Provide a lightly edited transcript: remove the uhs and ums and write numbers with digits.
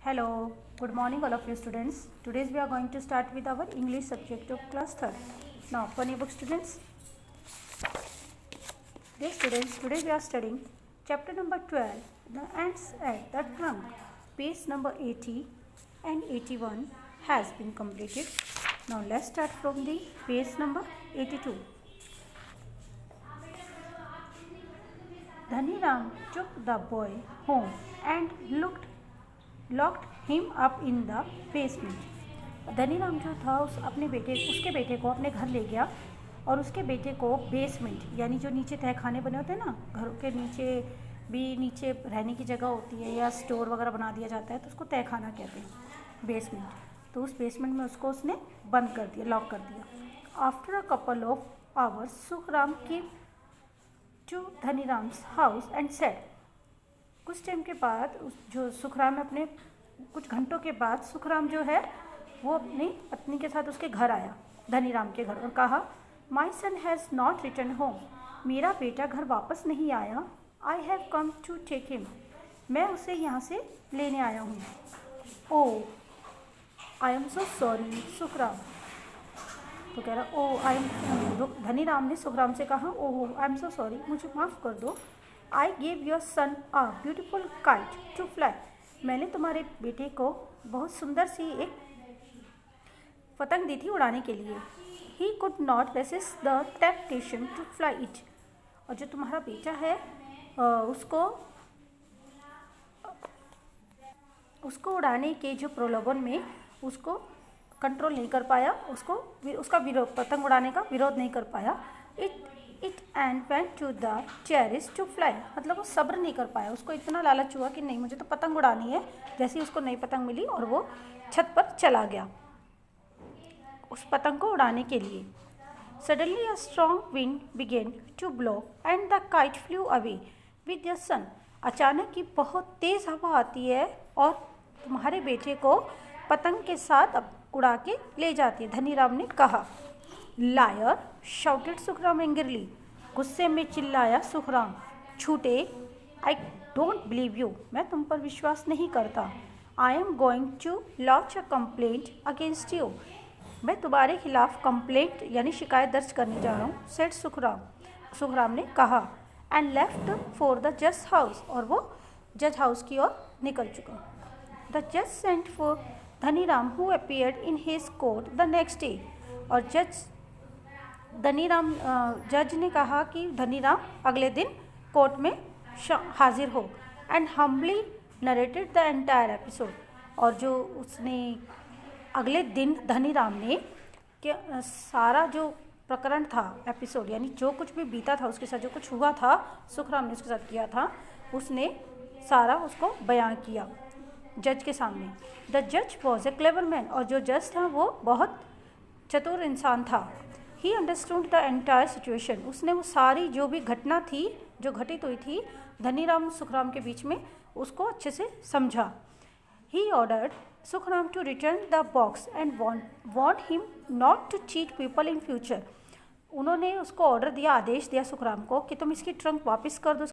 Hello, good morning all of you students. Today we are going to start with our English subject of class 3rd. Now open your book students. Dear students, today we are studying chapter number 12, The Ants at the Trunk. Page number 80 and 81 has been completed. Now let's start from the page number 82. Dhaniram took the boy home and locked him up in the basement. Dhaniram जो था उसके बेटे को अपने घर ले गया और उसके बेटे को बेसमेंट यानी जो नीचे तहखाने बने होते हैं ना, घरों के नीचे रहने की जगह होती है या स्टोर वगैरह बना दिया जाता है तो उसको तहखाना कहते हैं, बेसमेंट. तो उस बेसमेंट में उसने बंद कर दिया, लॉक कर दिया. After a couple of hours Sukhram came to Dhaniram's house and said. कुछ टाइम के बाद जो सुखराम अपने कुछ घंटों के बाद सुखराम जो है वो अपनी पत्नी के साथ उसके घर आया, धनीराम के घर, और कहा my son has not return home. मेरा बेटा घर वापस नहीं आया. I have come to take him. मैं उसे यहाँ से लेने आया हूँ. Oh I am so sorry Sukhram. तो कह रहा ओ आई एम, धनीराम ने सुखराम से कहा ओह आई एम सो सॉरी, मुझे माफ़ कर दो. I gave your son a beautiful kite to fly. मैंने तुम्हारे बेटे को बहुत सुंदर सी एक पतंग दी थी उड़ाने के लिए. He could not resist the temptation to fly it. और जो तुम्हारा बेटा है उसको उड़ाने के जो प्रलोभन में उसको कंट्रोल नहीं कर पाया, उसका पतंग उड़ाने का विरोध नहीं कर पाया. It and went to the terrace to fly. मतलब वो सब्र नहीं कर पाया, उसको इतना लालच हुआ कि नहीं मुझे तो पतंग उड़ानी है. जैसे ही उसको नई पतंग मिली और वो छत पर चला गया उस पतंग को उड़ाने के लिए. Suddenly a strong wind began to blow and the kite flew away with the son. अचानक ही बहुत तेज़ हवा आती है और तुम्हारे बेटे को पतंग के साथ उड़ा के ले जाती है, धनीराम ने कहा. Liar shouted Sukhram angrily. गुस्से में चिल्लाया सुखराम. झूठे. I don't believe you. मैं तुम पर विश्वास नहीं करता. I am going to launch a complaint against you. मैं तुम्हारे खिलाफ कंप्लेंट यानी शिकायत दर्ज करने जा रहा हूँ, सेड सुखराम ने कहा. एंड लेफ्ट फॉर द जज हाउस. और वो जज हाउस की ओर निकल चुका. द जज sent for Dhaniram who appeared in his court the next day. और जज ने कहा कि धनीराम अगले दिन कोर्ट में हाजिर हो. And humbly narrated the entire episode. और जो उसने अगले दिन धनीराम ने सारा जो प्रकरण था, एपिसोड यानी जो कुछ भी बीता था उसके साथ, जो कुछ हुआ था सुखराम ने उसके साथ किया था, उसने सारा उसको बयां किया जज के सामने. द जज वॉज ए क्लेवर मैन. और जो जज था वो बहुत चतुर इंसान था. He understood the entire situation. उसने वो सारी जो भी घटना थी जो घटित हुई थी धनीराम सुखराम के बीच में, उसको अच्छे से समझा. He ordered Sukhram to return the box and want him not to cheat people in future. उन्होंने उसको ऑर्डर दिया, आदेश दिया सुखराम को कि तुम इसकी ट्रंक वापस कर दो,